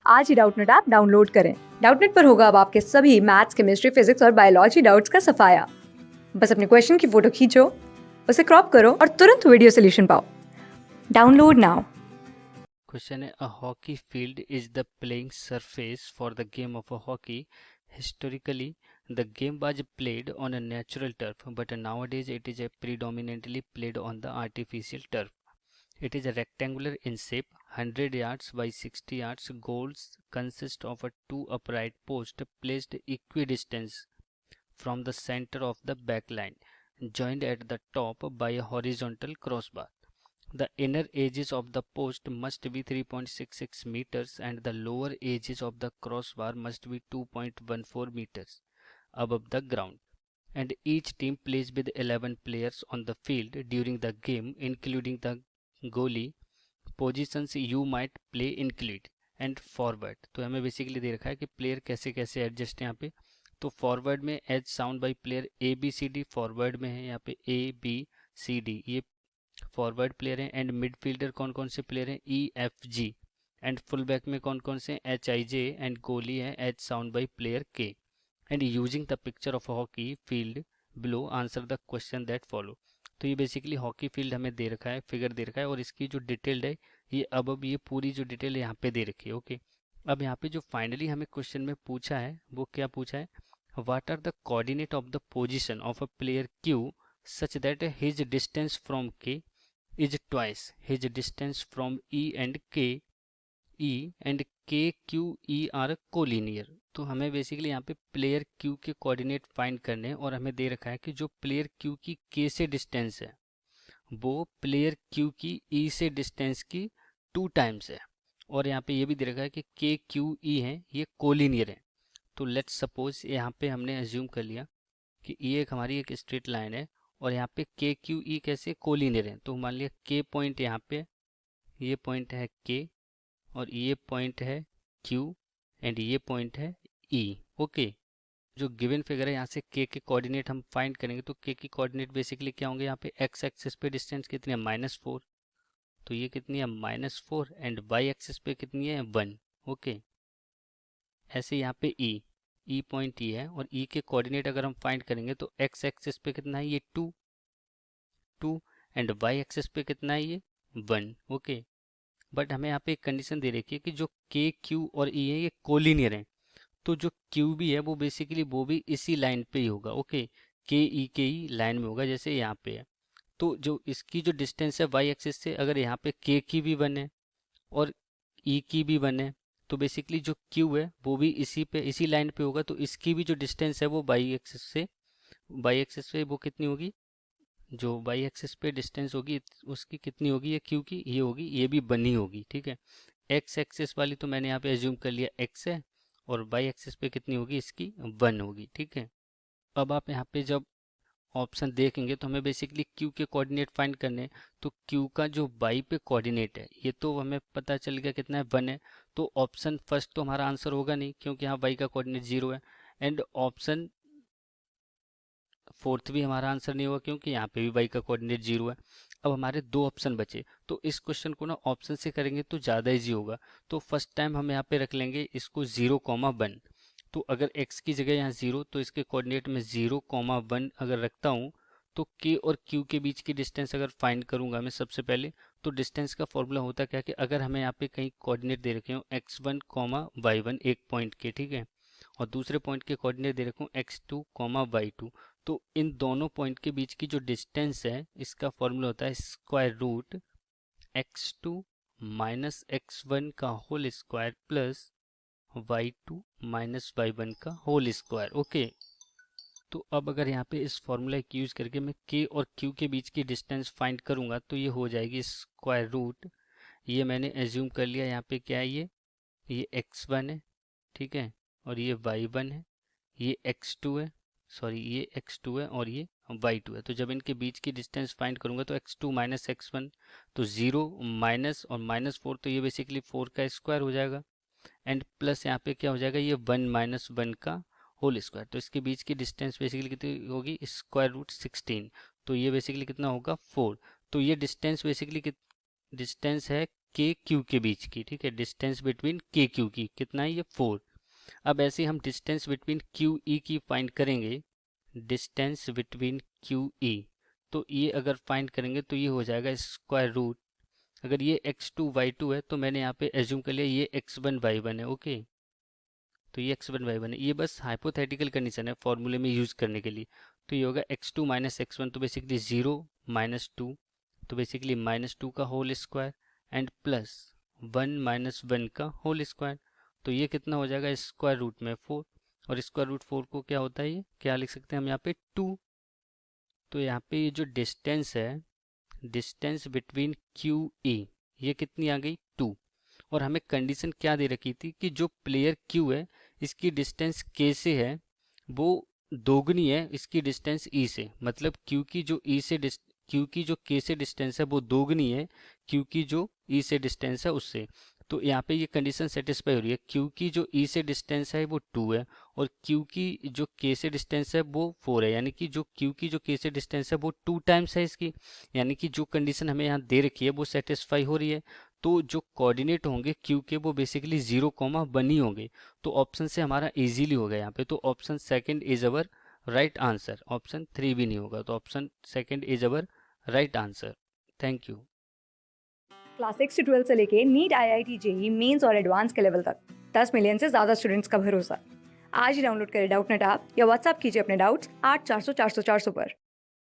आज ही Doubtnut app download करें। Doubtnut पर होगा अब आपके सभी मैथ्स, केमिस्ट्री, फिजिक्स और बायोलॉजी डाउट्स का सफाया। बस अपने क्वेश्चन की फोटो खींचो, उसे क्रॉप करो और तुरंत वीडियो सोल्यूशन पाओ। Download now. क्वेश्चन है, a hockey field is the playing surface for the game of a hockey. Historically, the game was played on a natural turf, but nowadays it is predominantly played on the artificial turf. It is a rectangular in shape, 100 yards by 60 yards. Goals consist of a two upright posts placed equidistant from the center of the back line, joined at the top by a horizontal crossbar. The inner edges of the post must be 3.66 meters and the lower edges of the crossbar must be 2.14 meters above the ground. And each team plays with 11 players on the field during the game, including the goalie. Positions you might play include and forward. तो हमें basically they रखा है कि player कैसे कैसे adjust है यहाँ पे. तो फॉरवर्ड में as sound by player A B C D forward में है यहाँ पे ए बी सी डी ये फॉरवर्ड प्लेयर हैं. एंड मिडफील्डर कौन कौन से प्लेयर हैं E F G. And full back में कौन कौन से एच आई जे. एंड गोली है एच साउंड बाई प्लेयर के. And using the picture of hockey field below answer the question that follow. तो ये बेसिकली हॉकी फील्ड हमें दे रखा है, फिगर दे रखा है और इसकी जो डिटेल्ड है ये अब ये पूरी जो डिटेल यहाँ पे दे रखी है. ओके अब यहाँ पे जो फाइनली हमें क्वेश्चन में पूछा है वो क्या पूछा है, what are the coordinate of the position of a player Q such that his distance from K is twice his distance from E and K. E and K Q E are collinear. तो हमें basically यहाँ पे player Q के coordinate find करने हैं और हमें दे रखा है कि जो प्लेयर Q की K से डिस्टेंस है वो प्लेयर Q की E से डिस्टेंस की 2 टाइम्स है. और यहाँ पे ये भी दे रखा है कि K Q E है ये कोलिनियर है. तो लेट्स सपोज यहाँ पे हमने एज्यूम कर लिया कि ये एक हमारी एक स्ट्रेट लाइन है और यहाँ पे के क्यू ई कैसे कोलिनियर है. तो मान लिया के पॉइंट यहाँ पे, ये पॉइंट है के और ये पॉइंट है क्यू एंड ये पॉइंट है ई. ओके जो गिवन फिगर है यहाँ से के कोऑर्डिनेट हम फाइंड करेंगे तो के की कोऑर्डिनेट बेसिकली क्या होंगे, यहाँ पे एक्स एक्सिस पे डिस्टेंस कितनी है -4. तो ये कितनी है -4 एंड वाई एक्सिस पे कितनी है 1. ओके ऐसे यहाँ पे ई पॉइंट ई है और ई के कोऑर्डिनेट अगर हम फाइंड करेंगे तो एक्स एक्सिस पे कितना है ये 2 एंड वाई एक्सिस पे कितना है ये 1. ओके बट हमें यहाँ पे एक कंडीशन दे रखी है कि जो के क्यू और ई है ये कोलिनियर है. तो जो क्यू भी है वो बेसिकली वो भी इसी लाइन पे ही होगा. ओके के ई लाइन में होगा जैसे यहाँ पे है. तो जो इसकी जो डिस्टेंस है वाई एक्सिस से अगर यहाँ पे के की भी 1 है और ई की भी 1 है तो बेसिकली जो क्यू है वो भी इसी लाइन पे होगा. तो इसकी भी जो डिस्टेंस है वो वाई एक्सिस से वो कितनी होगी, जो वाई एक्सिस पे डिस्टेंस होगी उसकी कितनी होगी, ये क्यू की ये होगी, ये भी बनी होगी. ठीक है एक्स एक्सिस वाली तो मैंने यहाँ पे एज्यूम कर लिया एक्स है और वाई एक्सिस पे कितनी होगी इसकी 1 होगी. ठीक है अब आप यहाँ पे जब ऑप्शन देखेंगे तो हमें बेसिकली क्यू के कोऑर्डिनेट फाइंड करने हैं. तो क्यू का जो वाई पे कोऑर्डिनेट है ये तो हमें पता चल गया कितना है 1 है. तो ऑप्शन फर्स्ट तो हमारा आंसर होगा नहीं क्योंकि यहाँ वाई का कोऑर्डिनेट 0 है. एंड ऑप्शन फोर्थ भी हमारा आंसर नहीं होगा क्योंकि यहाँ पे भी वाई का कोऑर्डिनेट 0 है. अब हमारे 2 ऑप्शन बचे तो इस क्वेश्चन को ना ऑप्शन से करेंगे तो ज़्यादा इजी होगा. तो फर्स्ट टाइम हम यहाँ पे रख लेंगे इसको 0,1. तो अगर x की जगह यहाँ 0 तो इसके कोऑर्डिनेट में 0,1 अगर रखता हूँ तो k और q के बीच की डिस्टेंस अगर फाइंड करूंगा मैं सबसे पहले तो डिस्टेंस का फॉर्मूला होता क्या कि अगर हमें यहाँ पे कहीं कोऑर्डिनेट दे रखे हो x1, y1 एक पॉइंट के, ठीक है, और दूसरे पॉइंट के कोऑर्डिनेट दे रखूँ x2, y2, तो इन दोनों पॉइंट के बीच की जो डिस्टेंस है इसका फॉर्मूला होता है square root x2 minus x1 का whole square plus y2 minus y1 का होल स्क्वायर. ओके तो अब अगर यहाँ पे इस फॉर्मूला की यूज करके मैं k और q के बीच की डिस्टेंस फाइंड करूंगा तो ये हो जाएगी स्क्वायर रूट, ये मैंने एज्यूम कर लिया यहाँ पे क्या है ये x1 है, ठीक है, और ये y1 है, ये x2 है, सॉरी ये x2 है और ये y2 है. तो जब इनके बीच की डिस्टेंस फाइंड करूंगा तो x2 माइनस x1 तो 0 माइनस और -4 तो ये बेसिकली 4 का स्क्वायर हो जाएगा. एंड प्लस यहाँ पे क्या हो जाएगा ये 1 माइनस 1 का होल स्क्वायर. तो इसके बीच की डिस्टेंस बेसिकली कितनी होगी स्क्वायर रूट 16. तो ये बेसिकली कितना होगा 4. तो ये डिस्टेंस बेसिकली डिस्टेंस है के क्यू के बीच की, ठीक है, डिस्टेंस बिटवीन के क्यू की कितना है ये 4। अब ऐसे हम डिस्टेंस बिटवीन क्यू ई की फाइंड करेंगे, डिस्टेंस बिटवीन क्यू ई, तो ये अगर फाइंड करेंगे तो ये हो जाएगा स्क्वायर रूट, अगर ये x2 y2 है तो मैंने यहाँ पे एज्यूम कर लिया ये x1 y1 है, ओके। तो ये x1 y1 है, ये बस हाइपोथेटिकल कंडीशन है फॉर्मूले में यूज करने के लिए। तो ये होगा x2 माइनस x1, तो बेसिकली 0 माइनस 2, तो बेसिकली -2 का whole square and plus 1 minus 1 का होल स्क्वायर, तो ये कितना हो जाएगा स्क्वायर रूट में 4, और स्क्वायर रूट 4 को क्या होता है, ये क्या लिख सकते हैं हम यहाँ पे 2। तो यहाँ पे ये जो डिस्टेंस है, डिस्टेंस बिटवीन क्यू ई, ये कितनी आ गई 2, और हमें कंडीशन क्या दे रखी थी कि जो प्लेयर क्यू है इसकी डिस्टेंस के से है वो दोगुनी है इसकी डिस्टेंस ई से, मतलब क्यू की जो ई से क्यू की जो के से डिस्टेंस है वो दोगुनी है क्यू की जो ई से डिस्टेंस है उससे। तो यहाँ पे ये कंडीशन सेटिस्फाई हो रही है, क्यू की जो ई से डिस्टेंस है वो 2 है और क्यू की जो के से डिस्टेंस है वो 4 है, यानी कि जो क्यू की जो के से डिस्टेंस है वो 2 टाइम्स है इसकी, यानी कि जो कंडीशन हमें यहाँ दे रखी है वो सेटिस्फाई हो रही है। तो जो कोऑर्डिनेट होंगे क्यू के वो बेसिकली 0,1 ही होंगे, तो ऑप्शन से हमारा इजीली हो गया यहाँ पे। तो option second is our right answer, option 3 भी नहीं होगा, तो option second is our right answer. Thank you. Class 6 से 12 से लेके नीट, IIT, जेई मेंस और एडवांस के लेवल तक 10 मिलियन से ज्यादा स्टूडेंट्स का भरोसा। आज ही डाउनलोड करें डाउटनेट ऐप या व्हाट्सएप कीजिए अपने डाउट्स 8400 400 400 पर।